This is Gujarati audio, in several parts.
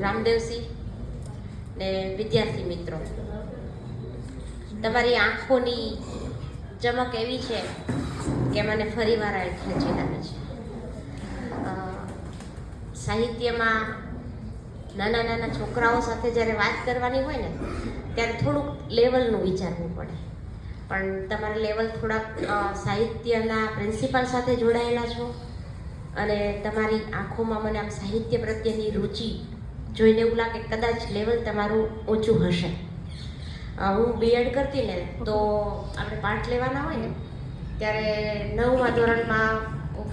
રામદેવસિંહ ને વિદ્યાર્થી મિત્રો, તમારી આંખોની ચમક એવી છે કે મને ફરીવાર આ ખેંચી લાવી છે. સાહિત્યમાં નાના નાના છોકરાઓ સાથે જ્યારે વાત કરવાની હોય ને ત્યારે થોડુંક લેવલનું વિચારવું પડે, પણ તમારા લેવલ થોડાક સાહિત્યના પ્રિન્સિપાલ સાથે જોડાયેલા છો અને તમારી આંખોમાં મને આમ સાહિત્ય પ્રત્યેની રુચિ જોઈને એવું લાગે કદાચ લેવલ તમારું ઊંચું હશે. હું બીએડ કરતી ને તો આપણે પાઠ લેવાના હોય ને ત્યારે 9મા ધોરણમાં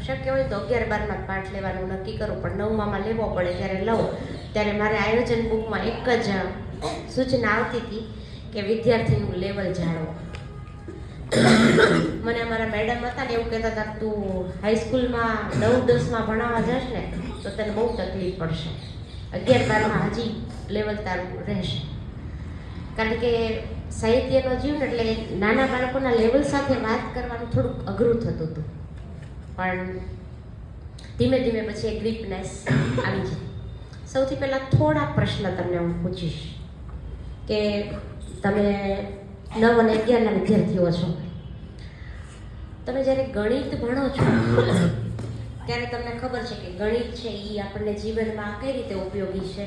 શક્ય હોય તો 11-12માં પાઠ લેવાનું નક્કી કરું, પણ 9મામાં લેવો પડે. જ્યારે લઉં ત્યારે મારે આયોજન બુકમાં એક જ સૂચના આવતી હતી કે વિદ્યાર્થીનું લેવલ જાણવો. મને અમારા મેડમ હતા ને એવું કહેતા હતા, તું હાઈસ્કૂલમાં 9-10માં ભણાવવા જશ ને તો તને બહુ તકલીફ પડશે, 11-12માં હજી લેવલ તારું રહેશે. કારણ કે સાહિત્યનો જીવન એટલે નાના બાળકોના લેવલ સાથે વાત કરવાનું થોડુંક અઘરું થતું હતું, પણ ધીમે ધીમે પછી એક ગ્રીપનેસ આવી જાય. સૌથી પહેલાં થોડા પ્રશ્ન તમને હું પૂછીશ કે તમે 9 અને 11ના વિદ્યાર્થીઓ છો. તમે જ્યારે ગણિત ભણો છો ત્યારે તમને ખબર છે કે ગણિત છે એ આપણને જીવનમાં કઈ રીતે ઉપયોગી છે,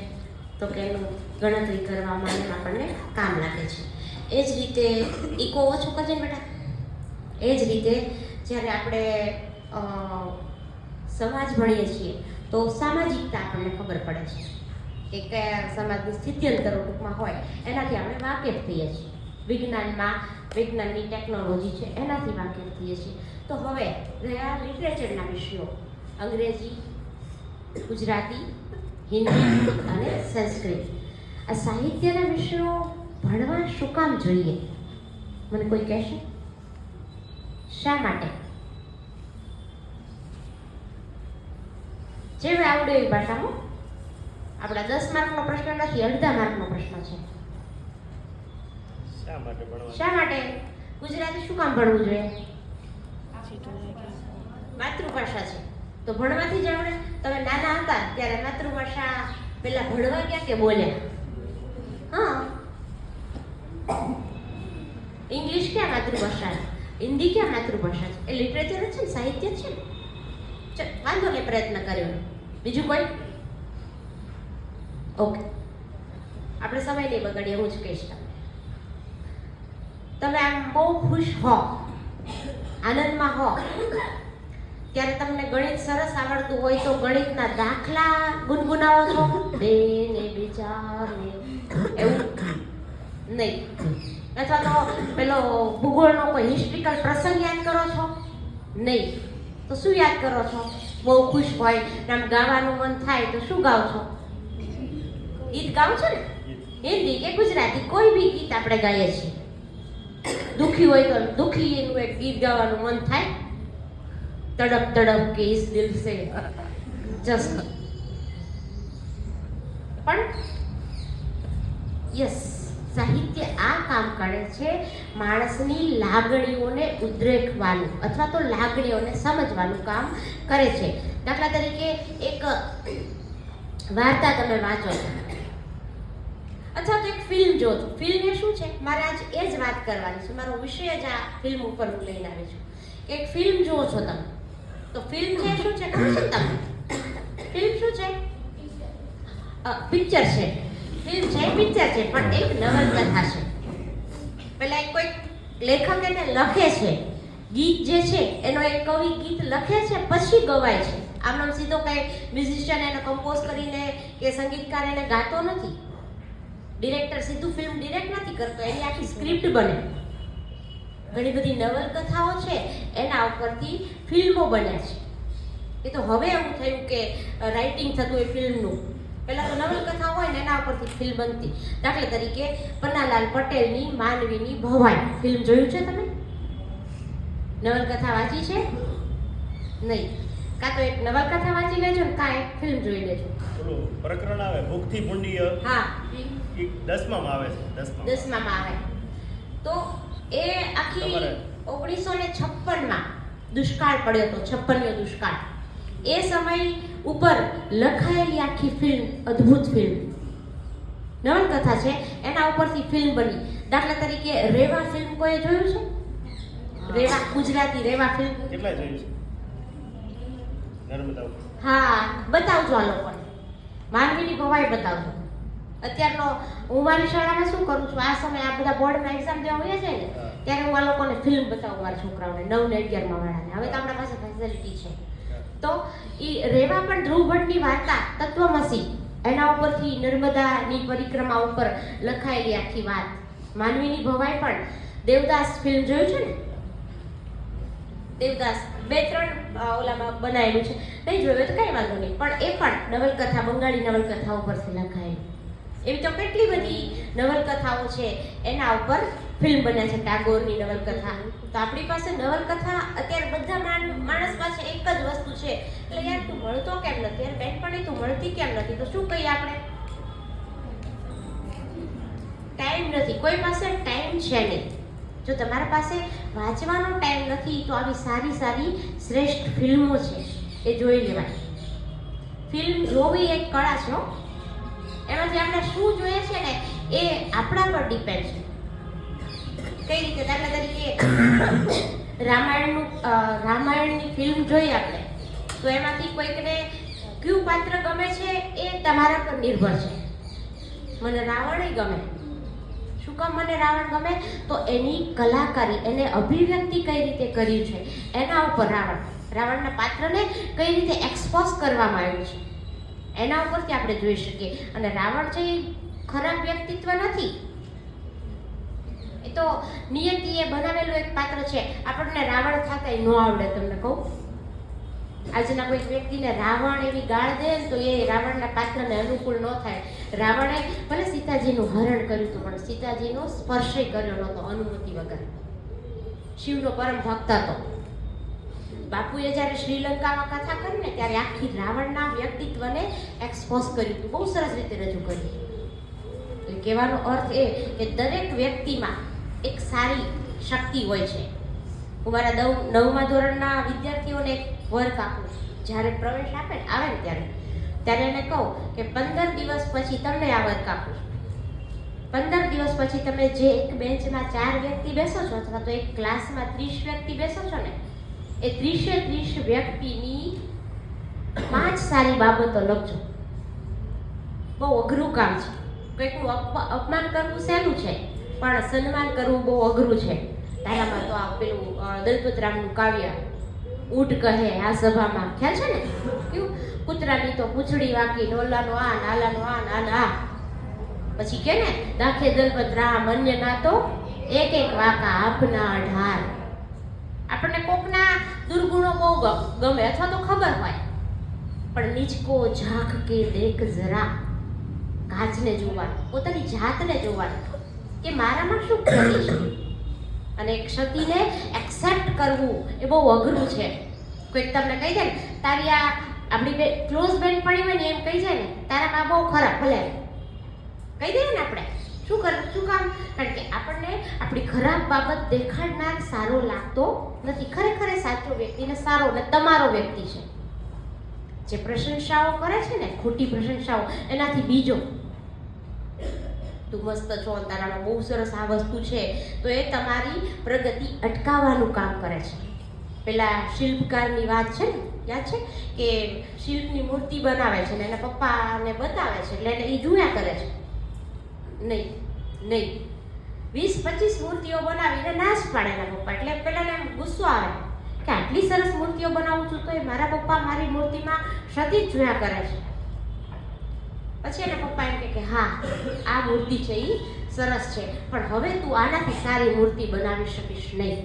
તો કે એનું ગણતરી કરવામાં આપણને કામ લાગે છે. એ જ રીતે ઇકો ઓછો કરજે ને બેટા. એ જ રીતે જ્યારે આપણે સમાજ ભણીએ છીએ તો સામાજિકતા આપણને ખબર પડે છે કે કયા સમાજની સ્થિત્યંતરો ટૂંકમાં હોય એનાથી આપણે વાકેફ થઈએ છીએ. વિજ્ઞાનની ટેકનોલોજી છે એનાથી વાકેફ થઈએ છીએ. તો હવે રહ્યા લિટરેચરના વિષયો, અંગ્રેજી, ગુજરાતી, હિન્દી અને સંસ્કૃત. આ સાહિત્યના વિષયો ભણવા શું કામ જોઈએ? મને કોઈ કહેશે શા માટે? જેવી આવડે એવી ભાષામાં. આપણા 10 માર્કનો પ્રશ્ન નથી, અડધા માર્કનો પ્રશ્ન છે. શા માટે ગુજરાતી શું કામ ભણવું જોઈએ? માતૃભાષા છે તો ભણવાથી જ આવડે. તમે નાના હતા ત્યારે માતૃભાષા પેલા ભણવા ગયા કે બોલ્યા? હા, ઇંગ્લિશ ક્યાં માતૃભાષા છે, હિન્દી ક્યાં માતૃભાષા છે? એ લિટરેચર છે ને, સાહિત્ય છે ને. ચલ વાંધો નહીં, પ્રયત્ન કર્યો. બીજું કોઈ? ઓકે, આપણે સમય નહીં બગાડીએ, હું જ કહીશ તમને. તમે આમ બહુ ખુશ હો, આનંદમાં હો ત્યારે તમને ગણિત સરસ આવડતું હોય તો ગણિતના દાખલા ગુનગુનાવો છો, 2 ને 2 4 ને એવું નહીં. અથવા તો પેલો ભૂગોળનો કોઈ હિસ્ટ્રિકલ પ્રસંગ યાદ કરો છો? નહીં. તો શું યાદ કરો છો? બહુ ખુશ હોય આમ ગાવાનું મન થાય તો શું ગાવ છો? ગીત ગાવ છો ને, હિન્દી કે ગુજરાતી કોઈ બી ગીત આપણે ગાઈએ છીએ. દુખી હોય તો દુખી એનું એક ગીત ગાવાનું મન થાય, તડપ તડપ કે ઇસ દિલ સે જસ્ટ. પણ યસ, સાહિત્ય આ કામ કરે છે, માણસની લાગણીઓને ઉદ્રેકવાનું અથવા તો લાગણીઓને સમજવાનું કામ કરે છે. દાખલા તરીકે એક વાર્તા તમે વાંચો અથવા તો એક ફિલ્મ જો. ફિલ્મ એ શું છે, મારે આજ એ જ વાત કરવાની છે, મારો વિષય જ આ ફિલ્મ ઉપર હું લઈને આવી છું. એક ફિલ્મ જુઓ છો તમે તો ફિલ્મ છે શું છે ખબર છે તમને? ફિલ્મ શું છે? પિક્ચર છે. ફિલ્મ છે પિક્ચર છે, પણ એક નવલકથા છે. પેલા એક કોઈ લેખક એને લખે છે, ગીત જે છે એનો એક કવિ ગીત લખે છે પછી ગવાય છે. આમ સીધો કઈ મ્યુઝિશિયન એને કમ્પોઝ કરીને કે સંગીતકાર એને ગાતો નથી. ડિરેક્ટર સીધું ફિલ્મ ડિરેક્ટ નથી કરતો, એની આખી સ્ક્રિપ્ટ બને. ઘણી બધી નવલકથાઓ છે એના ઉપરથી ફિલ્મો બન્યા છે. એ તો હવે એવું થયું કે રાઇટિંગ થતું હોય ફિલ્મનું. પહેલાં તો નવલકથા હોય ને એના ઉપરથી ફિલ્મ બનતી. દાખલા તરીકે પન્નાલાલ પટેલની માનવીની ભવાઈ ફિલ્મ જોયું છે તમે? નવલકથા વાંચી છે? નહીં. કાં તો એક નવલકથા વાંચી લેજો ને કાં એક ફિલ્મ જોઈ લેજો. ઓલું પ્રકરણ આવે ભૂખથી ભૂંડી. હા, 10માં આવે છે. 10માં આવે તો એ આખી 1956માં દુષ્કાળ પડ્યો હતો, 56નો દુષ્કાળ. એ સમય ઉપર લખાયેલી આખી ફિલ્મ, અદ્ભુત ફિલ્મ નવલકથા છે, એના ઉપરથી ફિલ્મ બની. દાખલા તરીકે રેવા ફિલ્મ કોઈ જોયું છે? રેવા, ગુજરાતી રેવા ફિલ્મ કેટલા જોયું છે? નર્મદા. હા, બતાવજો આ લોકોને, માનવીની ભવાઈ બતાવજો. અત્યારનો હું મારી શાળામાં શું કરું છું, આ સમય આ બધા બોર્ડમાં એક્ઝામ દેવા હોય છે ને, ત્યારે હું આ લોકોને ફિલ્મ બતાવું મારા છોકરાઓને, 9 ને 11 માં વાળાને. હવે તો આપણા પાસે ફેસિલિટી છે. તો એ રેવા પણ ધ્રુવ ભટ્ટની વાર્તા તત્વમસી, એના ઉપરથી નર્મદાની પરિક્રમા ઉપર લખાયેલી આખી વાત. માનવીની ભવાઈ પણ દેવદાસ ફિલ્મ જોયું છે ને? દેવદાસ 2-3 ઓલામાં બનાવેલું છે, નહીં જોયું તો કઈ વાંધો નહીં, પણ એ પણ નવલકથા, બંગાળી નવલકથા ઉપરથી લખાયેલી. એવી તો કેટલી બધી નવલકથાઓ છે, એના ઉપર ફિલ્મ બને છે. ટાગોરની નવલકથા. તો આપણી પાસે નવલકથા અત્યારે બધા માણસ પાસે એક જ વસ્તુ છે, એટલે યાર તું મળતો કેમ નથી, યાર બેનપણી તું મળતી કેમ નથી, તો શું કહીએ આપણે? ટાઈમ નથી, કોઈ પાસે ટાઈમ છે નહીં. જો તમારા પાસે વાંચવાનો ટાઈમ નથી તો આવી સારી સારી શ્રેષ્ઠ ફિલ્મો છે એ જોઈ લેવાય. ફિલ્મ જોવી એક કળા છે. એમાંથી આપણે શું જોઈએ છે ને એ આપણા પર ડિપેન્ડ છે. કઈ રીતે? દાખલા તરીકે રામાયણની ફિલ્મ જોઈએ આપણે, તો એમાંથી કોઈકને કયું પાત્ર ગમે છે એ તમારા પર નિર્ભર છે. મને રાવણ ગમે. શું કામ મને રાવણ ગમે? તો એની કલાકારી, એને અભિવ્યક્તિ કઈ રીતે કર્યું છે એના ઉપર રાવણના પાત્રને કઈ રીતે એક્સપોઝ કરવામાં આવ્યું છે એના ઉપરથી આપણે જોઈ શકીએ. અને રાવણ છે એ ખરાબ વ્યક્તિત્વ નથી, એ તો નિયતિએ બનાવેલું એક પાત્ર છે. આપણને રાવણ થતા ન આવડે. તમને કહું, આજના કોઈ વ્યક્તિને રાવણ એવી ગાળ દે તો એ રાવણના પાત્રને અનુકૂળ ન થાય. રાવણે ભલે સીતાજીનું હરણ કર્યું હતું, પણ સીતાજીનો સ્પર્શ કર્યો નહોતો અનુમતિ વગર. શિવનો પરમ ભક્ત હતો. બાપુએ જ્યારે શ્રીલંકામાં કથા કરી ને ત્યારે આખી રાવણના વ્યક્તિત્વને એક્સપોઝ કર્યું હતું, બહુ સરસ રીતે રજૂ કર્યું. એટલે કહેવાનો અર્થ એ કે દરેક વ્યક્તિમાં એક સારી શક્તિ હોય છે. હું મારા 9મા ધોરણના વિદ્યાર્થીઓને એક વર્ક આપું. જ્યારે પ્રવેશ આવે ને ત્યારે એને કહું કે 15 દિવસ પછી તમને આ વર્ક આપું. 15 દિવસ પછી તમે જે એક બેન્ચમાં 4 વ્યક્તિ બેસો છો, અથવા તો એક ક્લાસમાં 30 વ્યક્તિ બેસો છો ને, એ 30 વ્યક્તિની 5 સારી બાબતો લખજો. બહુ અઘરું કામ છે. કોઈકનું અપમાન કરવું સહેલું છે, પણ સન્માન કરવું બહુ અઘરું છે. તારામાં તો આ પેલું દલપતરામનું કાવ્ય ઊંટ કહે આ સભામાં, ખ્યાલ છે ને? કેવું? કૂતરાની તો પૂંછડી વાંકી, ડોલાનો આ, નાલાનો આ, નાના આ. પછી કે ને, દાખે દલપતરામ અન્ય ના તો એક વાંકા આપના 18. આપણને કોકના દુર્ગુણો બહુ ગમે અથવા તો ખબર હોય, પણ નીચકો ઝાંખ કે દેખ જરા. કાચને જોવાનું, પોતાની જાતને જોવાનું કે મારામાં શું ખરી છે. અને ક્ષતિને એક્સેપ્ટ કરવું એ બહુ અઘરું છે. કોઈક તમને કહી જાય ને, તારી આ આપણી બે ક્લોઝ બેન્ડ પડી હોય ને, એમ કહી જાય ને તારામાં બહુ ખરાબ, ભલે કહી દઈએ ને આપણે. શું કામ? કારણ કે આપણને આપણી ખરાબ બાબત દેખાડનાર સારો લાગતો નથી. ખરેખર એ સાચો વ્યક્તિને સારો ને તમારો વ્યક્તિ છે. જે પ્રશંસાઓ કરે છે ને, ખોટી પ્રશંસાઓ, એનાથી બીજો તું મસ્ત છો, તારામાં બહુ સરસ આ વસ્તુ છે, તો એ તમારી પ્રગતિ અટકાવવાનું કામ કરે છે. પેલા શિલ્પકારની વાત છે ને, યાદ છે કે શિલ્પની મૂર્તિ બનાવે છે ને એના પપ્પાને બતાવે છે, એટલે એને એ જોયા કરે છે. નહીં 20-25 મૂર્તિઓ બનાવીને નાશ પાડે એના પપ્પા. એટલે પેલાને ગુસ્સો આવે કે આટલી સરસ મૂર્તિઓ બનાવું છું તો એ મારા પપ્પા મારી મૂર્તિમાં ક્ષતિ જ જોયા કરે છે. પછી એના પપ્પા એમ કે હા, આ મૂર્તિ છે એ સરસ છે, પણ હવે તું આનાથી સારી મૂર્તિ બનાવી શકીશ નહીં.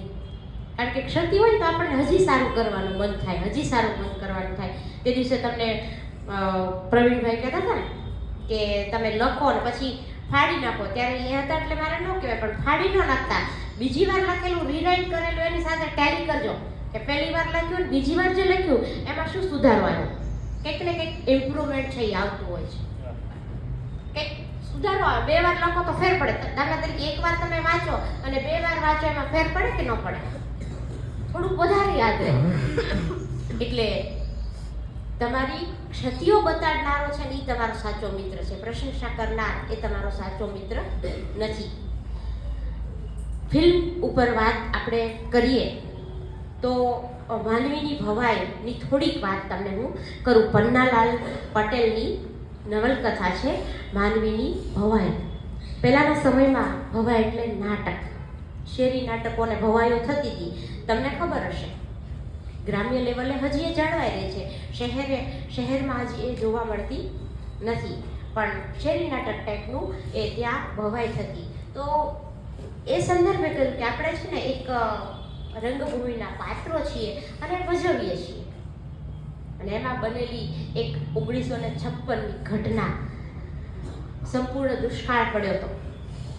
કારણ કે ક્ષતિ હોય તો આપણને હજી સારું કરવાનું મન થાય, હજી સારું મન કરવાનું થાય. તે દિવસે તમને પ્રવીણભાઈ કહેતા હતા ને કે તમે લખો ને પછી ફાડી નાખો, ત્યારે એ હતા એટલે મારે ન કહેવાય, પણ ફાડી ન નાખતા બીજી વાર લખેલું રીરાઇટ કરેલું એની સાથે ટેલી કરજો કે પહેલી વાર લખ્યું ને બીજી વાર જે લખ્યું એમાં શું સુધારવાનું. કંઈક ને કંઈક ઇમ્પ્રુવમેન્ટ છે એ આવતું હોય છે. કંઈક સુધારો આવે. 2 વાર લખો તો ફેર પડે. દાખલા તરીકે 1 વાર તમે વાંચો અને 2 વાર વાંચો, એમાં ફેર પડે કે ન પડે? થોડુંક વધારે યાદ રહે. એટલે તમારી ક્ષતિઓ બતાડનારો છે ને એ તમારો સાચો મિત્ર છે. પ્રશંસા કરનાર એ તમારો સાચો મિત્ર નથી. ફિલ્મ ઉપર વાત આપણે કરીએ તો માનવીની ભવાઈની થોડીક વાત તમને હું કરું. પન્નાલાલ પટેલની નવલકથા છે માનવીની ભવાઈ. પહેલાંના સમયમાં ભવાઈ એટલે નાટક, શેરી નાટકોને ભવાઈઓ થતી હતી. તમને ખબર હશે, ગ્રામ્ય લેવલે હજી એ જળવાઈ રહી છે, શહેરમાં હજી એ જોવા મળતી નથી, પણ શેરી નાટક ટાઈપનું એ ત્યાં ભવાઈ થતી. તો એ સંદર્ભે કહ્યું કે આપણે છે ને એક રંગભૂમિના પાત્રો છીએ અને ભજવીએ છીએ. અને એમાં બનેલી એક 1956ની ઘટના, સંપૂર્ણ દુષ્કાળ પડ્યો હતો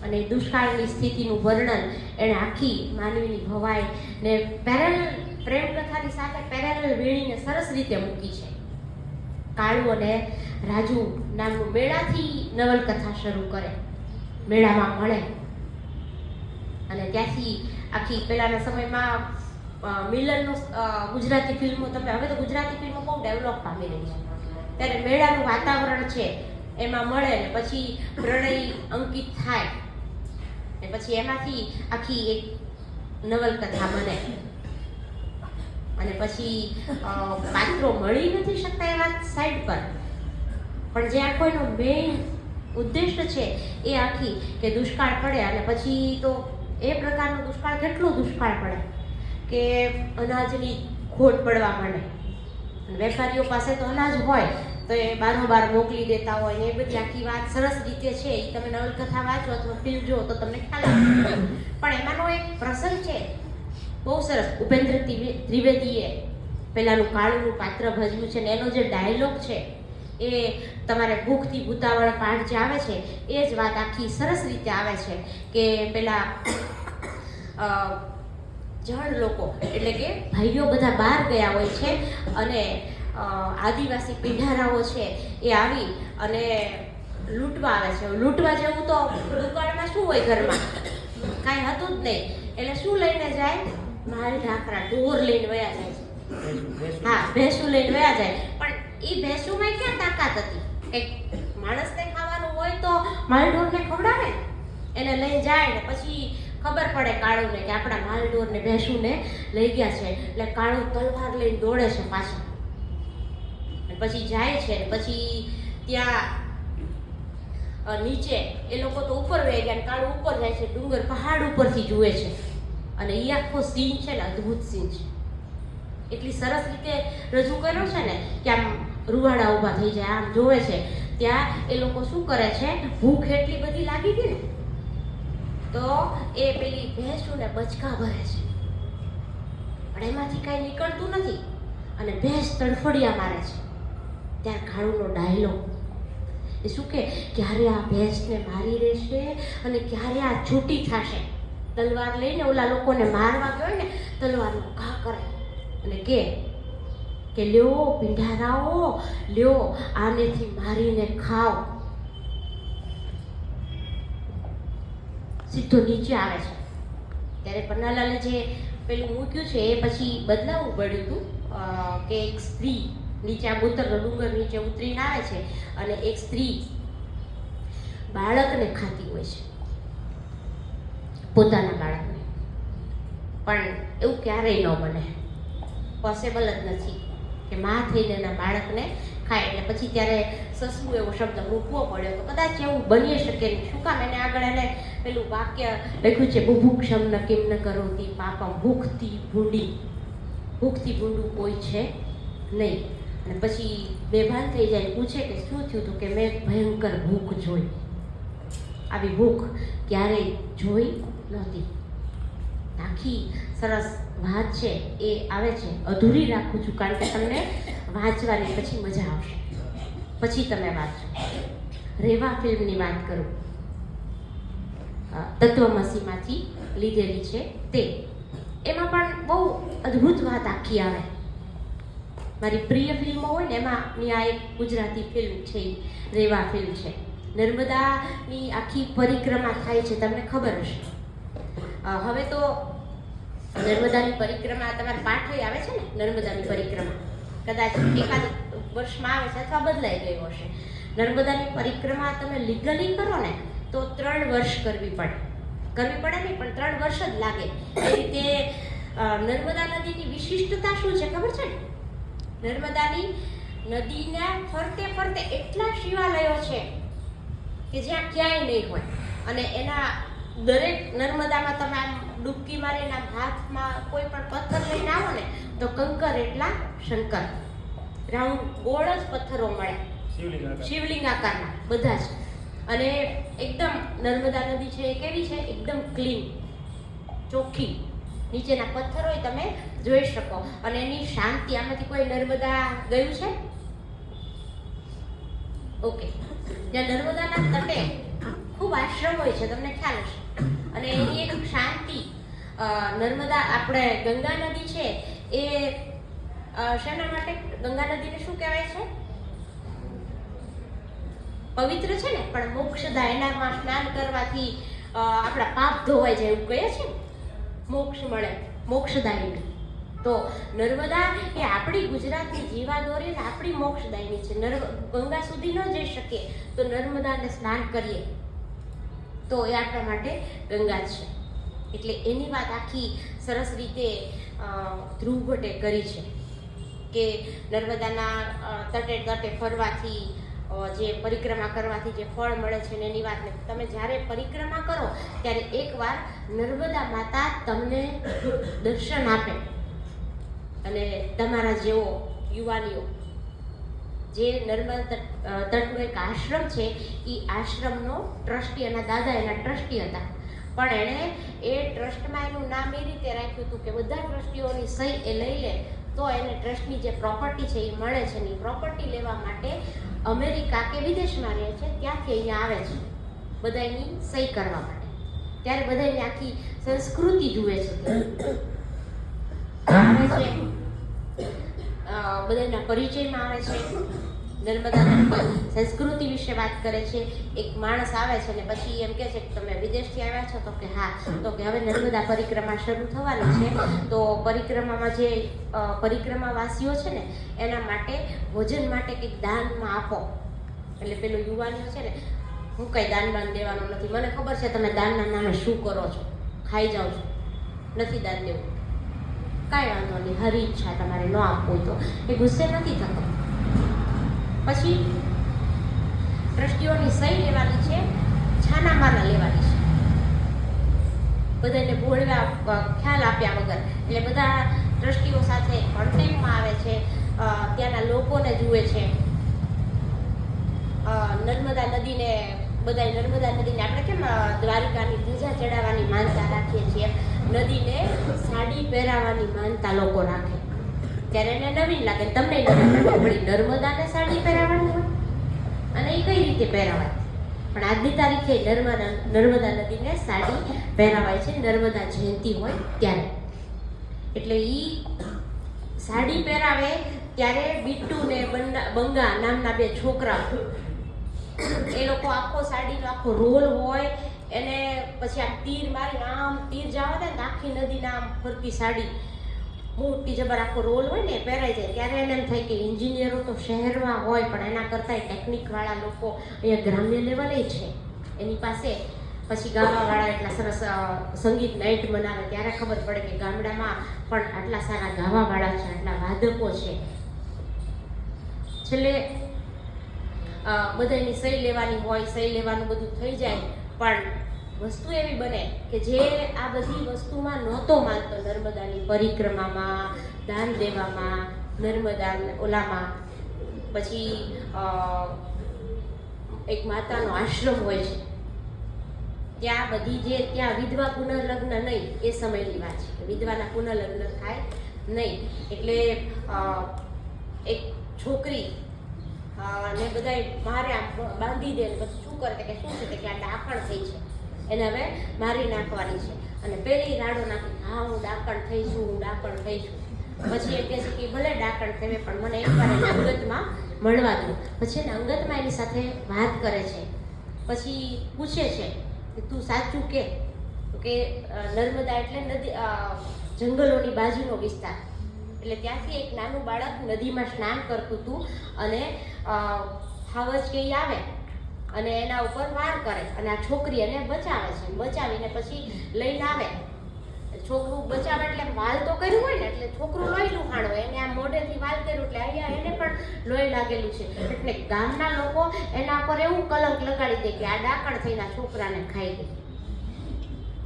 અને દુષ્કાળની સ્થિતિનું વર્ણન એણે આખી માનવીની ભવાઈ ને પેરેલલ પ્રેમકથાની સાથે પેરેલલ વીણીને સરસ રીતે મૂકી છે. કાળુ અને રાજુ નામનું મેળાથી નવલકથા શરૂ કરે, મેળામાં મળે અને ત્યાંથી આખી પહેલાંના સમયમાં મિલનનો ગુજરાતી ફિલ્મો, તમે હવે તો ગુજરાતી ફિલ્મો બહુ ડેવલપ પામી રહી છે, ત્યારે મેળાનું વાતાવરણ છે એમાં મળે ને પછી પ્રણય અંકિત થાય ને પછી એમાંથી આખી એક નવલકથા બને. અને પછી પાત્રો મળી નથી શકતા એ વાત સાઈડ પર, પણ જે આખો એનો મેઇન ઉદ્દેશ્ય છે એ આખી કે દુષ્કાળ પડે અને પછી તો એ પ્રકારનો દુષ્કાળ, કેટલો દુષ્કાળ પડે કે અનાજની ખોટ પડવા માંડે. વેપારીઓ પાસે તો અનાજ હોય તો એ બારોબાર મોકલી દેતા હોય ને એ બધી આખી વાત સરસ રીતે છે. એ તમે નવલકથા વાંચો અથવા ફિલ્મ જુઓ તો તમને ખ્યાલ આવે. પણ એમાંનો એક પ્રસંગ છે બહુ સરસ, ઉપેન્દ્ર ત્રિવેદીએ પેલાનું કાળુનું પાત્ર ભજવ્યું છે ને એનો જે ડાયલોગ છે એ તમારે ભૂખથી ભૂતાવળ પાઠ જે આવે છે એ જ વાત આખી સરસ રીતે આવે છે કે પેલા જણ લોકો એટલે કે ભાઈઓ બધા બહાર ગયા હોય છે અને આદિવાસી પીઢારાઓ છે એ આવી અને લૂંટવા આવે છે. લૂંટવા જેવું તો દુકાળમાં શું હોય, ઘરમાં કાંઈ હતું જ નહીં, એટલે શું લઈને જાય? માલ ઢાંકરા, ઢોર લઈને વયા જાય છે. હા, ભેંસું લઈને વયા જાય. પણ એ ભેંસુમાં ક્યાં તાકાત હતી? કંઈક માણસને ખાવાનું હોય તો માલઢોરને ખવડાવે, એને લઈ જાય ને પછી ખબર પડે કાળુને કે આપણા માલઢોરને ભેંસુને લઈ ગયા છે, એટલે કાળુ તલવાર લઈને દોડે છે પાછળ. પછી જાય છે, પછી ત્યાં નીચે એ લોકો તો ઉપર વહી ગયા, કાળુ ઉપર જાય છે, ડુંગર પહાડ ઉપરથી જુએ છે અને એ આખો સીન છે ને અદ્ભુત સીન છે. એટલી સરસ રીતે રજૂ કર્યો છે ને કે આમ રૂવાડા ઊભા થઈ જાય, આમ જોવે છે. ત્યાં એ લોકો શું કરે છે, ભૂખ એટલી બધી લાગી ગઈ ને તો એ પેલી ભેંસુને બચકા ભરે છે, પણ એમાંથી કાંઈ નીકળતું નથી અને ભેંસ તડફડિયા મારે છે. ત્યાં કાળુનો ડાયલોગ એ શું કે, ક્યારે આ ભેંસને મારી રહેશે અને ક્યારે આ છૂટી થશે. તલવાર લઈને ઓલા લોકોને મારવા ગયો ને તલવારનો ઘા કરે અને કે લ્યો પીંઢારાઓ, લ્યો આનેથી મારીને ખાઓ. સીધો નીચે આવે છે. ત્યારે પન્નાલાલે જે પેલું મૂક્યું છે એ પછી બદલાવવું પડ્યું હતું કે એક સ્ત્રી નીચે આ ડુંગર નીચે ઉતરીને આવે છે અને એક સ્ત્રી બાળકને ખાતી હોય છે, પોતાના બાળકને. પણ એવું ક્યારેય ન બને, પોસિબલ જ નથી કે માં થઈને એના બાળકને ખાય. એટલે પછી ત્યારે સસવું એવો શબ્દ મૂકવો પડ્યો. તો કદાચ એવું બની શકે નહીં. શું કામ? એને આગળ એને પેલું વાક્ય લખ્યું છે, બુભુક્ષમ ન કિમ ન કરોતી પાપમ, ભૂખથી ભૂંડું કોઈ છે નહીં. અને પછી બેભાન થઈ જાય, પૂછે કે શું થયું? તો કે મેં ભયંકર ભૂખ જોઈ, આવી ભૂખ ક્યારેય જોઈ નહોતી. આખી સરસ વાત છે એ આવે છે. અધૂરી રાખું છું કારણ કે તમને વાંચવાની પછી મજા આવશે, પછી તમે વાંચો. રેવા ફિલ્મની વાત કરું, તત્વમસીમાંથી લીધેલી છે તે. એમાં પણ બહુ અદ્ભુત વાત આખી આવે. મારી પ્રિય ફિલ્મો હોય ને એમાંની આ એક ગુજરાતી ફિલ્મ છે, રેવા ફિલ્મ છે. નર્મદાની આખી પરિક્રમા થાય છે, તમને ખબર હશે. હવે તો નર્મદાની પરિક્રમા તમારે પાઠ આવે છે ને, નર્મદાની પરિક્રમા કદાચ એકાદ વર્ષમાં આવે છે અથવા બદલાઈ ગયો હશે. નર્મદાની પરિક્રમા તમે લીગલી કરો ને તો 3 વર્ષ કરવી પડે નહીં, પણ 3 વર્ષ જ લાગે. એ રીતે નર્મદા નદીની વિશિષ્ટતા શું છે ખબર છે ને? નર્મદાની નદીના ફરતે ફરતે એટલા શિવાલયો છે કે જ્યાં ક્યાંય નહીં હોય. અને એના દરેક નર્મદામાં તમે આમ ડૂબકી મારીને આમ હાથમાં કોઈ પણ પથ્થર લઈને આવો ને તો કંકર એટલા શંકર, રાઉન્ડ ગોળ જ પથ્થરો મળે, શિવલિંગ આકારના બધા જ. અને એકદમ નર્મદા નદી છે એ કેવી છે? એકદમ ક્લીન, ચોખ્ખી. નીચેના પથ્થરો તમે જોઈ શકો. અને એની શાંતિ. આમાંથી કોઈ નર્મદા ગયું છે? ઓકે. જ્યાં નર્મદાના તટે ખૂબ આશ્રમ હોય છે, તમને ખ્યાલ હશે. અને એની એક શાંતિ. નર્મદા આપણે ગંગા નદી છે એ શેના માટે ગંગા નદીને શું કહેવાય છે? પવિત્ર છે ને, પણ મોક્ષદા. એનામાં સ્નાન કરવાથી આપણા પાપ ધોવાઈ જાય એવું કહે છે. મોક્ષ મળે, મોક્ષદાયિની. તો નર્મદા એ આપણી ગુજરાતની જીવાદોરી ને આપણી મોક્ષદાયિની છે. ગંગા સુધી ન જઈ શકીએ તો નર્મદાને સ્નાન કરીએ તો એ આપણા માટે ગંગા છે. એટલે એની વાત આખી સરસ રીતે ધ્રુવ ભટ્ટે કરી છે કે નર્મદાના તટે ફરવાથી જે પરિક્રમા કરવાથી જે ફળ મળે છે એની વાત. તમે જ્યારે પરિક્રમા કરો ત્યારે એકવાર નર્મદા માતા તમને દર્શન આપે. અને તમારા જેવો યુવાનીઓ જે નર્મદા તટનો એક આશ્રમ છે એ આશ્રમનો ટ્રસ્ટી, એના દાદા એના ટ્રસ્ટી હતા. પણ એણે એ ટ્રસ્ટમાં એનું નામ એ રીતે રાખ્યું હતું કે બધા ટ્રસ્ટીઓની સહી એ લઈ લે તો એને ટ્રસ્ટની જે પ્રોપર્ટી છે એ મળે છે. ને પ્રોપર્ટી લેવા માટે અમેરિકા કે વિદેશમાં રહે છે ત્યાંથી અહીંયા આવે છે બધા એની સહી કરવા માટે. ત્યારે બધાની આખી સંસ્કૃતિ જુએ છે, આવે છે, બધાના પરિચયમાં આવે છે, નર્મદાની સંસ્કૃતિ વિશે વાત કરે છે. એક માણસ આવે છે ને પછી એમ કહે છે કે તમે વિદેશથી આવ્યા છો? તો કે હા. તો કે હવે નર્મદા પરિક્રમા શરૂ થવાની છે તો પરિક્રમામાં જે પરિક્રમાવાસીઓ છે ને એના માટે ભોજન માટે કંઈક દાનમાં આપો. એટલે પેલો યુવાનીઓ છે ને, હું કંઈ દાન દેવાનું નથી, મને ખબર છે તમે દાનના નામે શું કરો છો, ખાઈ જાઓ છો, નથી દાન દેવું. કાંઈ વાંધો નહીં, હરી ઈચ્છા તમારે ન આપવું તો એ ગુસ્સે નથી થતો. પછી ટ્રસ્ટીઓની સહી લેવાની છે, છાના માના લેવાની છે, બધાને બોલવા ખ્યાલ આપ્યા વગર. એટલે બધા ટ્રસ્ટીઓ સાથે કોન્ટેક્ટમાં આવે છે, ત્યાંના લોકોને જુએ છે. નર્મદા નદીને આપણે કેમ દ્વારિકાની ધજા ચડાવવાની માનતા રાખીએ છીએ, નદીને સાડી પહેરાવાની માનતા લોકો રાખે. ત્યારે એને નવીન લાગે, તમને નવીન લાગે, વળી નર્મદાને સાડી પહેરાવાની હોય અને એ કઈ રીતે પહેરાવાય? પણ આજની તારીખે નર્મદા નદીને સાડી પહેરાવાય છે નર્મદા જયંતિ હોય ત્યારે. એટલે એ સાડી પહેરાવે ત્યારે બિટ્ટુ ને બંગા નામના 2 છોકરા, એ લોકો આખો સાડીનો આખો રોલ હોય એને પછી આમ તીર મારીને આમ તીર જવા દે ને આખી નદીના આમ ફરતી સાડી મોટી જબર આખો રોલ હોય ને પહેરાઈ જાય. ત્યારે એને એમ થાય કે એન્જિનિયરો તો શહેરમાં હોય પણ એના કરતાં ટેકનિકવાળા લોકો અહીંયા ગ્રામ્ય લેવલે છે એની પાસે. પછી ગાવાવાળા એટલા સરસ સંગીત નાઇટ મનાવે ત્યારે ખબર પડે કે ગામડામાં પણ આટલા સારા ગાવાવાળા છે, આટલા વાદકો છે. છેલ્લે બધાની સહી લેવાની હોય, સહી લેવાનું બધું થઈ જાય પણ વસ્તુ એવી બને કે જે આ બધી વસ્તુમાં નહોતો માનતો. નર્મદાની પરિક્રમામાં, દાન દેવામાં, નર્મદા ઓલામાં, પછી એક માતાનો આશ્રમ હોય છે ત્યાં ત્યાં વિધવા પુનર્લગ્ન નહીં, એ સમયની વાત છે. વિધવાના પુનર્લગ્ન થાય નહીં. એટલે એક છોકરી ને બધાય મારે આમ બાંધી દે, પછી શું કરે કે શું છે કે આ ડાકણ થઈ છે, એને હવે મારી નાખવાની છે. અને પેલી રાડો નાખી, હા હું ડાકણ થઈ છું, હું ડાકણ થઈ છું. પછી એ કહે છે કે ભલે ડાકણ થવે પણ મને એકવાર એને અંગતમાં મળવા દો. પછી એને અંગતમાં એની સાથે વાત કરે છે. પછી પૂછે છે કે તું સાચું કે નર્મદા એટલે નદી જંગલોની બાજુનો વિસ્તાર, એટલે ત્યાંથી એક નાનું બાળક નદીમાં સ્નાન કરતું હતું અને હાવજ કે ઈ આવે અને એના ઉપર વાર કરે અને આ છોકરી એને બચાવે છે. બચાવીને પછી લઈને આવે. છોકરું બચાવે એટલે વાલ તો કર્યું હોય ને એટલે છોકરું લોહી લુહાણ હોય, એને આ મોઢેથી વાલ કર્યું એટલે અહીંયા એને પણ લોહી લાગેલું છે. એટલે ગામના લોકો એના પર એવું કલંક લગાડી દે કે આ ડાકણ થઈને આ છોકરાને ખાઈ ગઈ.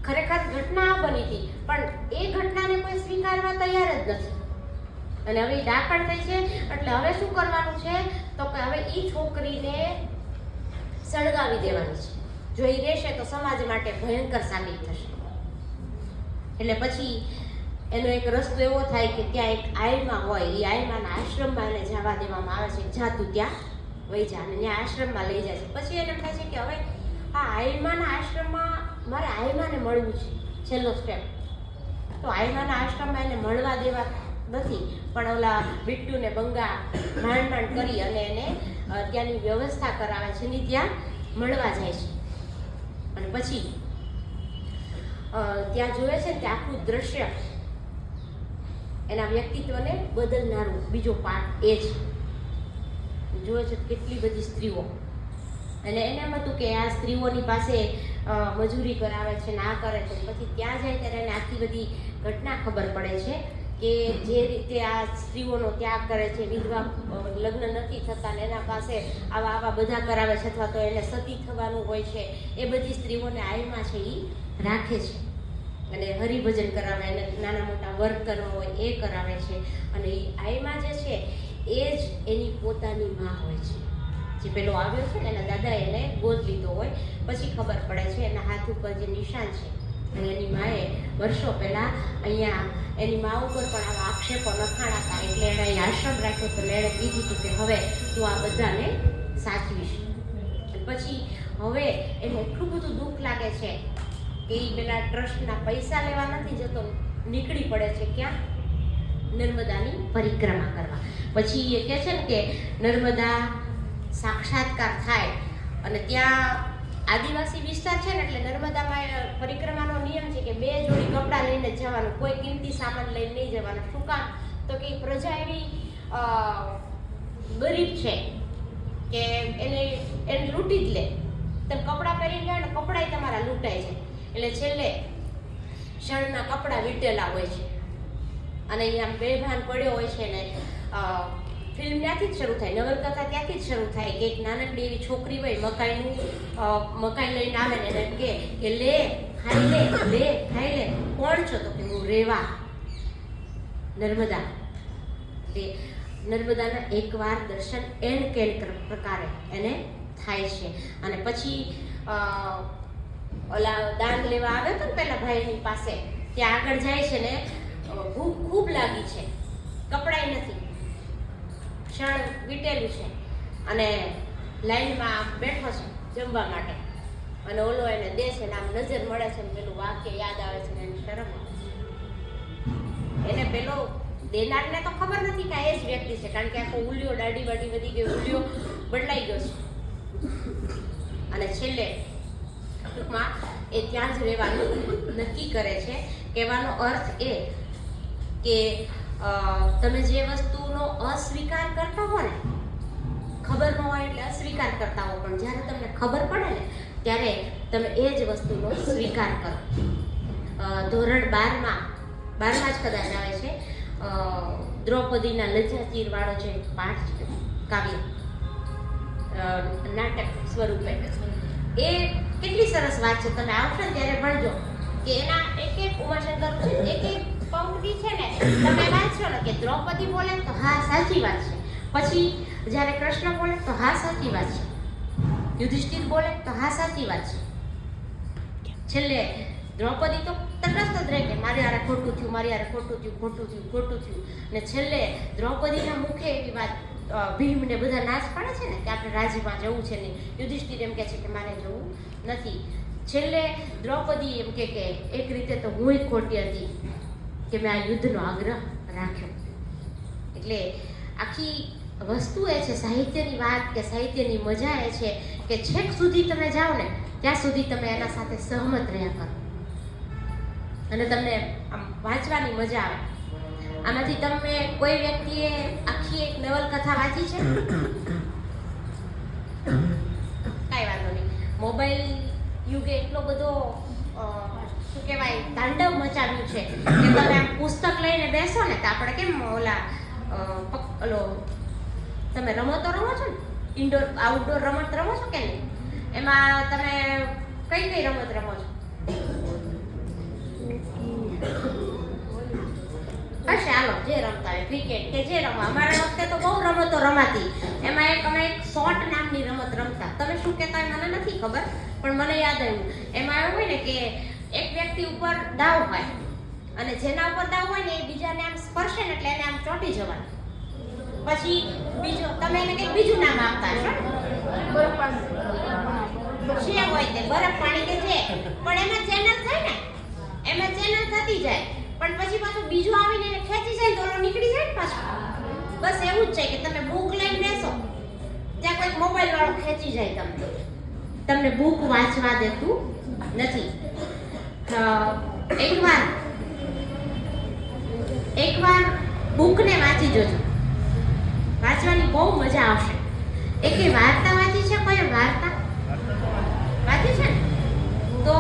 ખરેખર ઘટના આ બની હતી, પણ એ ઘટનાને કોઈ સ્વીકારવા તૈયાર જ નથી. અને હવે ડાકણ થઈ છે એટલે હવે શું કરવાનું છે તો કે હવે એ છોકરીને સળગાવી દેવાની છે. જો એ રહેશે તો સમાજ માટે ભયંકર સાબિત થશે. એટલે પછી એનો એક રસ્તો એવો થાય કે ત્યાં એક આયમા હોય, એ આયમાના આશ્રમમાં એને જવા દેવામાં આવે છે. જા તું ત્યાં વહી જા, અને ત્યાં આશ્રમમાં લઈ જાય છે. પછી એને થાય છે કે હવે આ આયમાના આશ્રમમાં મારે આયમાને મળવું છે, છેલ્લો સ્ટેપ. તો આયમાના આશ્રમમાં એને મળવા દેવા નથી, પણ ઓલા બિટ્ટુ ને બંગા માંડ કરી અને એને ત્યાંની વ્યવસ્થા કરાવે છે ને ત્યાં મળવા જાય છે. અને પછી ત્યાં જોવે છે કે આખું દ્રશ્ય એના વ્યક્તિત્વને બદલનારું બીજો પાર્ટ એ છે. જોવે છે કેટલી બધી સ્ત્રીઓ, અને એને એમ હતું કે આ સ્ત્રીઓની પાસે મજૂરી કરાવે છે ને આ કરે છે. પછી ત્યાં જાય ત્યારે એને આખી બધી ઘટના ખબર પડે છે કે જે રીતે આ સ્ત્રીઓનો ત્યાગ કરે છે, વિધવા લગ્ન નથી થતા ને એના પાસે આવા બધા કરાવે છે, અથવા તો એને સતી થવાનું હોય છે, એ બધી સ્ત્રીઓને આયમાં છે એ રાખે છે. અને હરિભજન કરાવે, એને નાના મોટા વર્ક કરવા હોય એ કરાવે છે. અને એ આયમાં જે છે એ જ એની પોતાની માં હોય છે. જે પેલો આવ્યો છે ને એના દાદા એને ગોદ લીધો હોય, પછી ખબર પડે છે એના હાથ ઉપર જે નિશાન છે અને એની માએ વર્ષો પહેલાં અહીંયા એની મા ઉપર પણ આવા આક્ષેપો લખાણા હતા. એટલે એણે અહીં આશ્રમ રાખ્યો તો એણે કીધું હતું કે હવે તું આ બધાને સાચવીશ. પછી હવે એને એટલું બધું દુઃખ લાગે છે કે એ પેલા ટ્રસ્ટના પૈસા લેવા નથી જતો, નીકળી પડે છે ક્યાં? નર્મદાની પરિક્રમા કરવા. પછી એ કહે છે ને કે નર્મદા સાક્ષાત્કાર થાય, અને ત્યાં આદિવાસી વિસ્તાર છે ને એટલે નર્મદામાં પરિક્રમાનો નિયમ છે કે 2 જોડી કપડાં લઈને જવાનું, કોઈ કિંમતી સામાન લઈને નહીં જવાનું. શું કામ? તો કે પ્રજા એવી ગરીબ છે કે એને લૂંટી જ લે. તમે કપડાં પહેરીને ગયા ને કપડાં તમારા લૂંટાય છે. એટલે છેલ્લે શણના કપડાં વીટેલા હોય છે અને અહીંયા બેભાન પડ્યો હોય છે. ને ફિલ્મ ત્યાંથી જ શરૂ થાય, નવલકથા ત્યાંથી જ શરૂ થાય કે એક નાનકડી એવી છોકરી હોય મકાઈ લઈને આવે ને એને કે લે ખાઈ લે. કોણ છો? તો કે હું રેવા નર્મદા. એટલે નર્મદાના એકવાર દર્શન કેન પ્રકારે એને થાય છે. અને પછી ઓલા દાન લેવા આવ્યો હતો ને પેલા ભાઈની પાસે, ત્યાં આગળ જાય છે ને ભૂખ ખૂબ લાગી છે, કપડાય નથી, ક્ષણ વીટેલું છે અને લાઈનમાં બેઠો છે જમવા માટે. અને ઓલો એને દે છે ને આમ નજર મળે છે ને પેલું વાક્ય યાદ આવે છે ને એને શરમ આવે છે. એને પેલો દેનારને તો ખબર નથી કે આ એ જ વ્યક્તિ છે, કારણ કે આખો ઉલિયો દાઢી વાડી વધી ગયો, ઉલિયો બદલાઈ ગયો છે. અને છેલ્લે ટૂંકમાં એ ત્યાં જ રહેવાનું નક્કી કરે છે. કહેવાનો અર્થ એ કે તમે જે વસ્તુનો અસ્વીકાર કરતા હો ને, ખબર ન હોય એટલે અસ્વીકાર કરતા હો, પણ જ્યારે તમને ખબર પડે ને ત્યારે તમે એ જ વસ્તુનો સ્વીકાર કરો. ધોરણ 12માં જ કદાચ આવે છે દ્રૌપદીના લજ્જાતીર વાળો જે પાઠ છે, કાવ્ય નાટક સ્વરૂપે, એ કેટલી સરસ વાત છે. તમે આવશો ને ત્યારે ભણજો કે એના એક ઉમાશંકર એક પંક્તિ છે ને તમે વાંચો ને કે દ્રૌપદી બોલે તો હા સાચી વાત છે, પછી જ્યારે કૃષ્ણ બોલે તો હા સાચી વાત છે, યુધિષ્ઠિર બોલે તો હા સાચી વાત છે. છેલ્લે દ્રૌપદી તો તટસ્થ જ રહે કે મારે યાર ખોટું થયું, મારે યાર ખોટું થયું. ને છેલ્લે દ્રૌપદીના મુખે એવી વાત ભીમને બધા નાશ પાડે છે ને કે આપણે રાજ્યમાં જવું છે ને, યુધિષ્ઠિર એમ કહે છે કે મારે જવું નથી. છેલ્લે દ્રૌપદી એમ કે એક રીતે તો હુંય ખોટી હતી કે મેં આ યુદ્ધનો આગ્રહ રાખ્યો. એટલે આખી વસ્તુ એ છે સાહિત્યની વાત કે સાહિત્યની મજા એ છે કે છેક સુધી તમે જાઓ ને ત્યાં સુધી તમે એના સાથે સહમત રહ્યા કરો અને તમને આમ વાંચવાની મજા આવે. આમાંથી તમે કોઈ વ્યક્તિએ આખી એક નવલકથા વાંચી છે? કાંઈ વાંધો નહીં. મોબાઈલ યુગે એટલો બધો શું કહેવાય તાંડવ મચાવ્યું છે કે તમે આમ પુસ્તક લઈને બેસો ને તો આપણે કેમ ઓલો તમે રમતો રમો છો ને, ઇન્ડોર આઉટડોર રમત રમો છો કે નહીં? એમાં તમે કઈ કઈ રમત રમો છો? હશે, હાલો જે રમતા હોય ક્રિકેટ કે જે રમવા. અમારા વખતે તો બહુ રમતો રમાતી. એમાં અમે એક શોર્ટ નામની રમત રમતા. તમે શું કહેતા હોય મને નથી ખબર, પણ મને યાદ આવ્યું. એમાં એવું હોય ને કે એક વ્યક્તિ ઉપર દાવ હોય અને જેના ઉપર દાવ હોય ને એ બીજાને આમ સ્પર્શે ને એટલે એને આમ ચોંટી જવાનું. પછી બીજો તમે એને કંઈક બીજું નામ આપતા હશો, જે હોય તે બરફ પાણી કે છે, પણ એમાં ચેનલ થાય ને, એમાં ચેનલ થતી જાય, પણ પછી પાછું બીજું આવીને એને ખેંચી જાય તો ઓલો નીકળી જાય ને પાછું. બસ એવું જ છે કે તમે બુક લઈને બેસો ત્યાં કોઈક મોબાઈલ વાળો ખેંચી જાય તમને બુક વાંચવા દેતું નથી. એકવાર બુકને વાંચી જોજો, વાંચવાની બહુ મજા આવશે. એકે વાર્તા વાંચી છે કોઈ? વાર્તા વાંચી છે ને? તો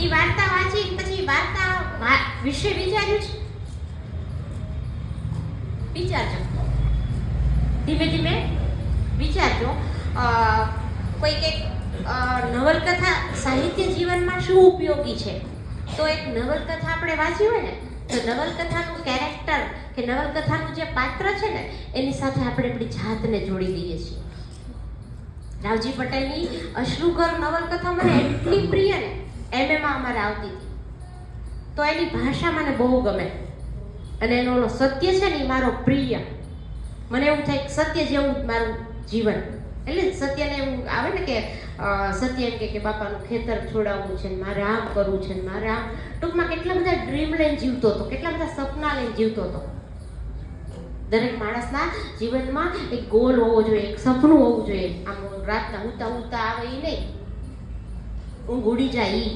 એ વાર્તા વાંચી પછી વાર્તા વિશે વિચાર્યું છે? વિચારજો, ધીમે ધીમે વિચારજો. કોઈ કંઈક નવલકથા સાહિત્ય જીવનમાં શું ઉપયોગી છે? તો એક નવલકથા આપણે વાંચી હોય ને તો નવલકથાનું કેરેક્ટર કે નવલકથાનું જે પાત્ર છે ને એની સાથે આપણે આપણી જાતને જોડી દઈએ છીએ. રાવજી પટેલની અશ્રુઘર નવલકથા મને એટલી પ્રિય ને, એમએમાં અમારે આવતી હતી તો એની ભાષા મને બહુ ગમે અને એનો ઓલો સત્ય છે ને એ મારો પ્રિય. મને એવું થાય કે સત્ય જેવું મારું જીવન, એટલે સત્યને એવું આવે ને કે સત્ય એમ કે બાપાનું ખેતર છોડાવવું છે ને મારે આમ કરવું છે ને મારે આમ, ટૂંકમાં કેટલા બધા ડ્રીમ લઈને જીવતો હતો, કેટલા બધા સપના લઈને જીવતો હતો. દરેક માણસના જીવનમાં એક ગોલ હોવો જોઈએ, એક સપનું હોવું જોઈએ. આમ રાતના ઉતા આવે એ નહીં, ઊંઘ ઉડી જાય એ.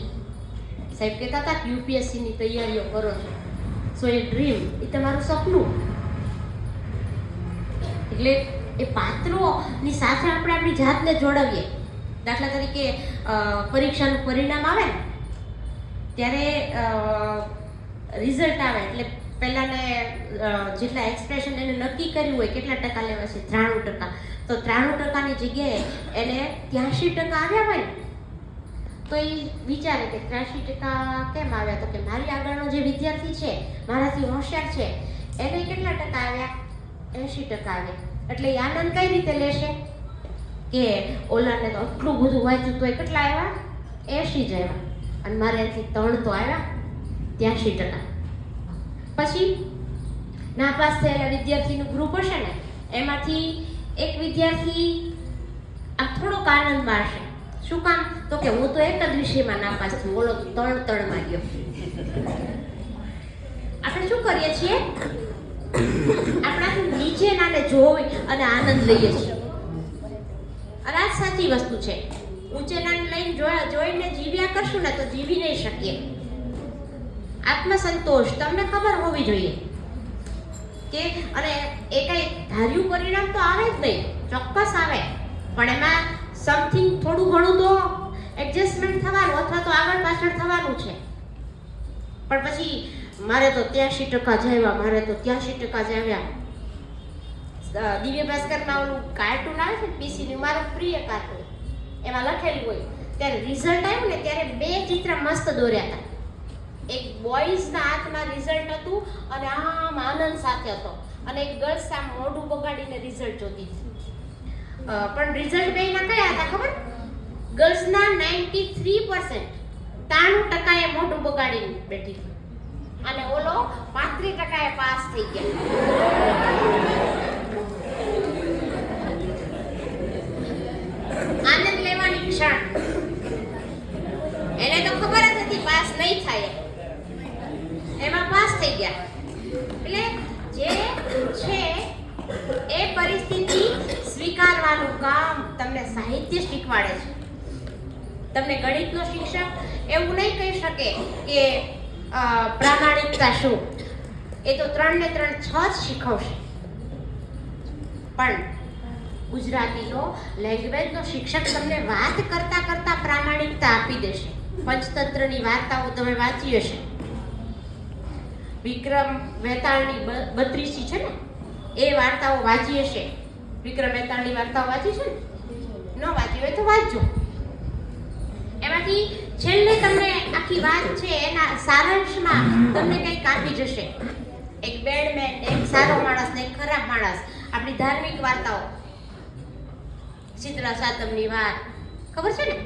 સાહેબ કહેતા હતા કે યુપીએસસીની તૈયારીઓ કરો છો, સો એ ડ્રીમ એ તમારું સપનું. એટલે એ પાત્રોની સાથે આપણે આપણી જાતને જોડાવીએ. દાખલા તરીકે પરીક્ષાનું પરિણામ આવે ને ત્યારે રિઝલ્ટ આવે એટલે પહેલાંને જેટલા એક્સપ્રેશન એને નક્કી કર્યું હોય કેટલા ટકા લેવા છે, 93%, તો 93%ની જગ્યાએ એને 83% આવ્યા હોય ને તો એ વિચારે કે 83% કેમ આવ્યા? તો કે મારી આગળનો જે વિદ્યાર્થી છે મારાથી હોશિયાર છે એને કેટલા ટકા આવ્યા? 80% આવ્યા. એટલે એ આનંદ કઈ રીતે લેશે કે ઓલાને તો આટલું બધું વાંચ્યું તો એ કેટલા આવ્યા? 80 જ આવ્યા અને મારે એનાથી 3 તો આવ્યા 83%. પછી નાપાસ થયેલા વિદ્યાર્થીનું ગ્રુપ હશે ને એમાંથી એક વિદ્યાર્થી આ થોડોક આનંદ માણશે. શું કામ? તો કે હું તો એક જ વિષયમાં નાપાસ થયો, બોલો 3 ગયો. આપણે શું કરીએ છીએ? આપણાથી નીચેનાને જોઈ અને આનંદ લઈએ છીએ. અને આ સાચી વસ્તુ છે. ઊંચેનાને લઈને જોઈને જીવ્યા કરશું ને તો જીવી નહીં શકીએ. આત્મસંતોષ તમને ખબર હોવી જોઈએ કે અને એ કઈ ધાર્યું પરિણામ તો આવે જ નહીં, ચોક્કસ આવે, પણ એમાં સમથિંગ થોડું ઘણું તો એડજસ્ટમેન્ટ થવાનું અથવા તો આગળ પાછળ થવાનું છે. પણ પછી મારે તો 83% જ આવ્યા, મારે તો 83% જ આવ્યા. દિવ્ય ભાસ્કરમાં ઓલું કાર્ટૂન આવે છે ને પીસીનું, મારું પ્રિય કાર્ટૂન, એમાં લખેલું હોય ત્યારે રિઝલ્ટ આવ્યું ને ત્યારે 2 ચિત્ર મસ્ત દોર્યા હતા. એક બોયઝના હાથમાં રિઝલ્ટ હતું અને આમ આનંદ સાથે હતો અને એક ગર્લ્સ આમ મોઢું બગાડીને રિઝલ્ટ જોતી હતી. પણ રિઝલ્ટ બેયના કયા હતા ખબર? ગર્લ્સના 93%, 93% એ મોઢું બગાડીને બેઠી અને ઓલો 35% એ પાસ થઈ ગયા. આનંદ લેવાની ક્ષણ, એને તો ખબર જ હતી પાસ નહીં થાય, એમાં પાસ થઈ ગયા. એટલે જે છે એ પરિસ્થિતિ સ્વીકારવાનું કામ તમને સાહિત્ય શીખવાડે છે. તમને ગણિતનો શિક્ષક એવું નહીં કહી શકે કે પ્રામાણિકતા શું, એ તો 3 ને 3 6 જ શીખવશે, પણ ગુજરાતીનો લેંગ્વેજનો શિક્ષક તમને વાત કરતા કરતા પ્રામાણિકતા આપી દેશે. પંચતંત્રની વાર્તાઓ તમે વાંચી હશે, વિક્રમ વેતાળની 32 છે ને, એ વાર્તાઓ વાંચી હશે. વિક્રમ વેતાળની વાર્તાઓ વાંચી છે ને? ન વાંચી હોય તો વાંચજો. એમાંથી છેલ્લે તમને આખી વાત છે એના સારાંશમાં તમને કંઈક આપી જશે. એક બેડમેન, એક સારો માણસ ને એક ખરાબ માણસ. આપણી ધાર્મિક વાર્તાઓ, શીતળા સાતમની વાત ખબર છે ને?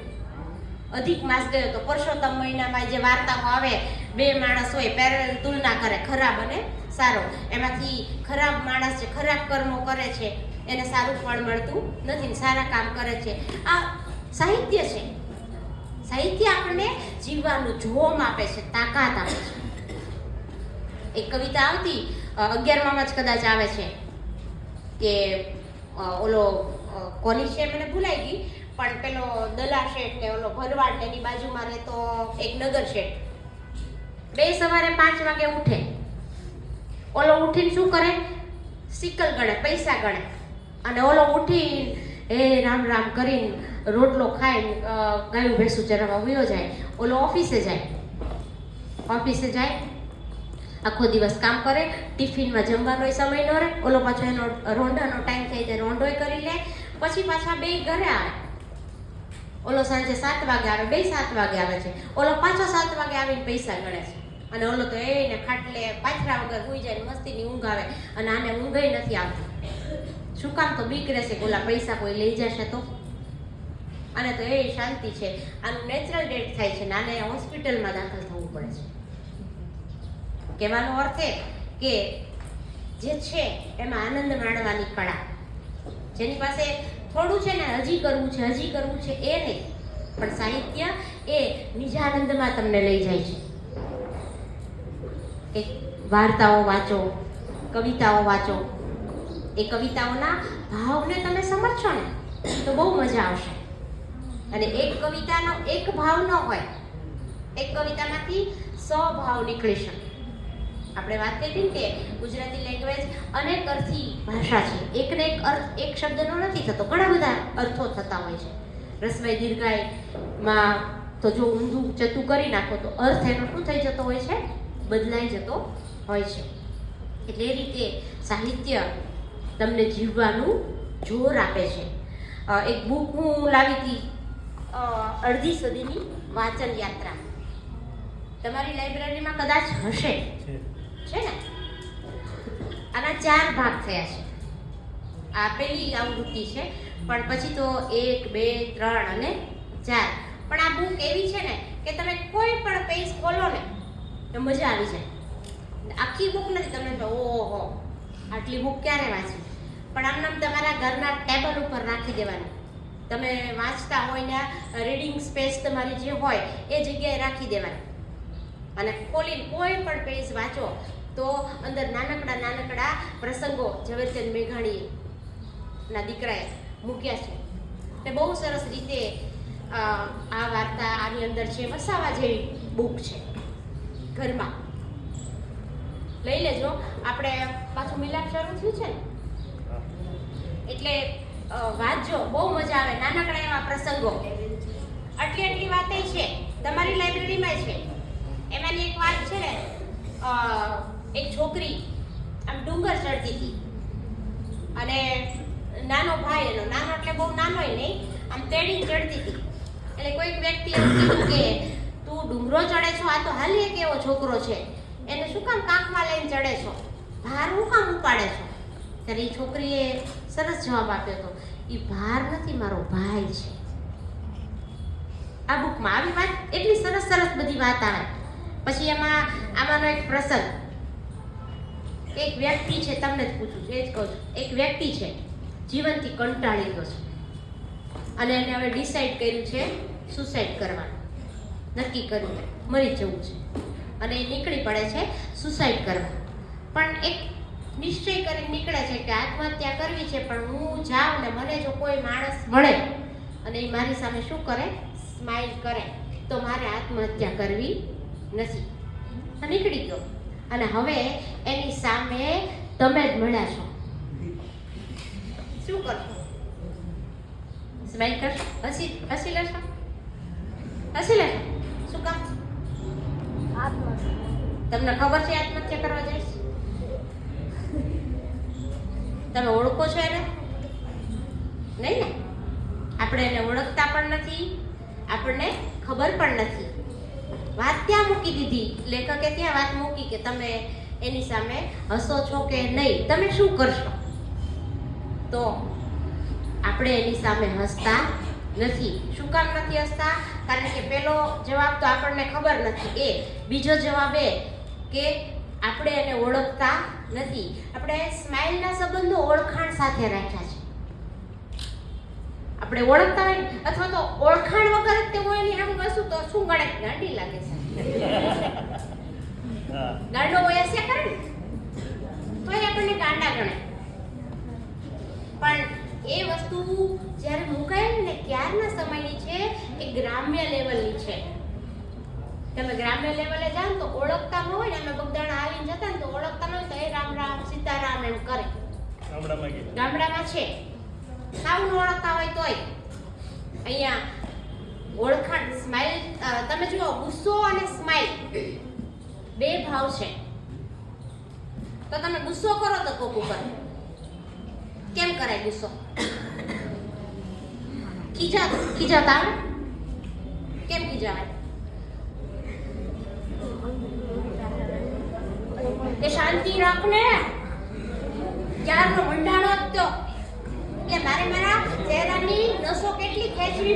અધિક માસ ગયો તો પરસોત્તમ મહિનામાં જે વાર્તાઓ આવે, બે માણસ હોય, પેરેલલ તુલના કરે, ખરાબ અને સારો. એમાંથી ખરાબ માણસ જે ખરાબ કર્મો કરે છે એને સારું ફળ મળતું નથી, સારા કામ કરે છે. આ સાહિત્ય છે. સાહિત્ય આપણને જીવવાનું જોમ આપે છે, તાકાત આપે છે. એક કવિતા આવતી 11માં જ કદાચ આવે છે કે ઓલો કોની છે મને ભૂલાઈ ગઈ, પણ પેલો દલા શેઠ ને ઓલો ભરવાડ ને એની બાજુમાં રહેતો એક નગર શેઠ, બે સવારે 5 વાગે ઉઠે. ઓલો ઉઠીને શું કરે? સિકલ ગણે, પૈસા ગણે. અને ઓલો ઉઠીને એ રામ રામ કરીને રોટલો ખાઈને ગાયું ભેંસું ચરાવવા વયો જાય. ઓલો ઓફિસે જાય, આખો દિવસ કામ કરે, ટિફિનમાં જમવાનો સમય ન રહે. ઓલો પાછો એનો રોંઢાનો ટાઈમ થઈ જાય, રોંઢોય કરી લે. પછી પાછા બે ઘરે આવે. ઓલો સાંજે 7 વાગે આવે, બે 7 વાગે આવે છે. ઓલો પાછો 7 વાગે આવીને પૈસા ગણે છે. અને ઓલો તો એને ખાટલે પાછરા વગર સૂઈ જાય, મસ્તીની ઊંઘ આવે. અને આને ઊંઘય નથી આવતી. શું કામ? તો બીક રહેશે કે ઓલા પૈસા કોઈ લઈ જશે તો. અને તો એ શાંતિ છે. આનું નેચરલ ડેથ થાય છે ને આને હોસ્પિટલમાં દાખલ થવું પડે છે. કહેવાનો અર્થ એ કે જે છે એમાં આનંદ માણવાની કળા, જેની પાસે થોડું છે ને હજી કરવું છે એ નહીં, પણ સાહિત્ય એ નિજાનંદમાં તમને લઈ જાય છે. એક વાર્તાઓ વાંચો, કવિતાઓ વાંચો, એ કવિતાઓના ભાવને તમે સમજશો ને તો બહુ મજા આવશે. અને એક કવિતાનો એક ભાવ ન હોય, એક કવિતામાંથી 100 ભાવ નીકળી શકે. આપણે વાત કરી કે ગુજરાતી લેંગ્વેજ અનેક અર્થી ભાષા છે. એકને એક અર્થ એક શબ્દનો નથી થતો, ઘણા બધા અર્થો થતા હોય છે. રસ્વઈ દીર્ઘાઈમાં તો જો ઊંધું ચતું કરી નાખો તો અર્થ એનો શું થઈ જતો હોય છે? બદલાઈ જતો હોય છે. એટલે એ રીતે સાહિત્ય તમને જીવવાનું જોર આપે છે. એક બુક હું લાવી હતી, અડધી સદીની વાંચન યાત્રા. તમારી લાઇબ્રેરીમાં કદાચ હશે, છે ને? આના 4 ભાગ થયા છે. આ પહેલી આવૃત્તિ છે, પણ પછી તો 1, 2, 3 અને 4. પણ આ બુક એવી છે ને કે તમે કોઈ પણ પેજ ખોલો ને તો મજા આવી જાય. આખી બુક નથી, તમે તો ઓહો આટલી બુક ક્યારે વાંચી, પણ આમ તમારા ઘરના ટેબલ ઉપર રાખી દેવાની. તમે વાંચતા હોય ને રીડિંગ સ્પેસ તમારી જે હોય એ જગ્યાએ રાખી દેવાની. અને ખોલીને કોઈ પણ પેજ વાંચો તો અંદર નાનકડા પ્રસંગો ઝવેરચંદ મેઘાણીના દીકરાએ મૂક્યા છે. તે બહુ સરસ રીતે આ વાર્તા આની અંદર છે. વસાવા જેવી બુક છે, ઘરમાં લઈ લેજો. આપણે પાછું મિલાપ શરૂ થયું છે ને, એટલે વાંચજો, બહુ મજા આવે. નાનકડા એવા પ્રસંગો, આટલી વાતે છે તમારી લાઇબ્રેરીમાં છે. એમાંની એક વાત છે ને, એક છોકરી આમ ડુંગર ચડતી હતી અને નાનો ભાઈ એનો, નાનો એટલે બહુ નાનોય નહીં, આમ તેડીને ચડતી હતી. એટલે કોઈક વ્યક્તિ એમ કીધું કે તું ડુંગરો ચડે છો, આ તો હાલી એક એવો છોકરો છે, એને શું કામ કાંખમાં લઈને ચડે છો, ભાર હું કામ ઉપાડે છો? ત્યારે એ છોકરીએ સરસ જવાબ આપ્યો હતો, એ ભાર નથી, મારો ભાઈ છે. આ બુકમાં આવી વાત, એટલી સરસ બધી વાત આવે. પછી આમાંનો એક પ્રસંગ, એક વ્યક્તિ છે, તમને જ પૂછું છું, એ જ કહું છું. એક વ્યક્તિ છે, જીવનથી કંટાળી ગયો છે અને એને હવે ડિસાઈડ કર્યું છે સુસાઇડ કરવાનું. નક્કી કર્યું છે મરી જવું છે અને એ નીકળી પડે છે સુસાઇડ કરવા. પણ એક નિશ્ચય કરીને નીકળે છે કે આત્મહત્યા કરવી છે, પણ હું જાઉં ને મને જો કોઈ માણસ મળે અને એ મારી સામે શું કરે, સ્માઇલ કરે, તો મારે આત્મહત્યા કરવી નથી. નીકળી ગયો. અને હવે એની સામે તમે જ મળ્યા છો. શું કરશો? સ્માઈલ કરશો? હસી લેશો? શું કામ? તમને ખબર છે આત્મહત્યા કરવા જઈશ? તમે ઓળખો છો એને? નહીં ને? આપણે એને ઓળખતા પણ નથી, આપણને ખબર પણ નથી. વાત ત્યાં મૂકી દીધી, લેખકે ત્યાં વાત મૂકી કે તમે એની સામે હસો છો કે નહીં, તમે શું કરશો? તો આપણે એની સામે હસતા નથી. શું કામ નથી હસતા? કારણ કે પેલો જવાબ તો આપણને ખબર નથી, બીજો જવાબ એ કે આપણે એને ઓળખતા નથી. આપણે સ્માઇલના સંબંધો ઓળખાણ સાથે રાખ્યા છે. આપણે ઓળખતા હોય અથવા તો ઓળખાણ વગર જ તે એની આમ કશું તો શું ગણે? ગાંડી લાગે છે. ગાંડો હોય હશે કરે ને તો આપણને ગાંડા ગણે. પણ એ વસ્તુ જ્યારે મુકાય ને ત્યારના સમયની છે, એ ગ્રામ્ય લેવલની છે. તમે ગ્રામ્ય લેવલે જાઓ તો ઓળખતા ન હોય ને, અમે બગદાણા આવીને જતા ને તો ઓળખતા ન હોય તો એ રામ રામ સીતારામ એમ કરે. ગામડામાં છે સાવ ન ઓળખતા હોય તોય અહીંયા ઓળખાણ સ્માઈલ. તમે જુઓ, ગુસ્સો અને સ્માઈલ બે ભાવ છે. તો તમે ગુસ્સો કરો તો કોક ઉપર કેમ કરાય? ગુસ્સો ખીજાતા આવે? કેમ ખીજાવાય? કે શાંતિ રાખ ને, ક્યારનો મંડાણો જ તો. એટલે મારે મારા ચહેરાની નસો કેટલી ખેંચવી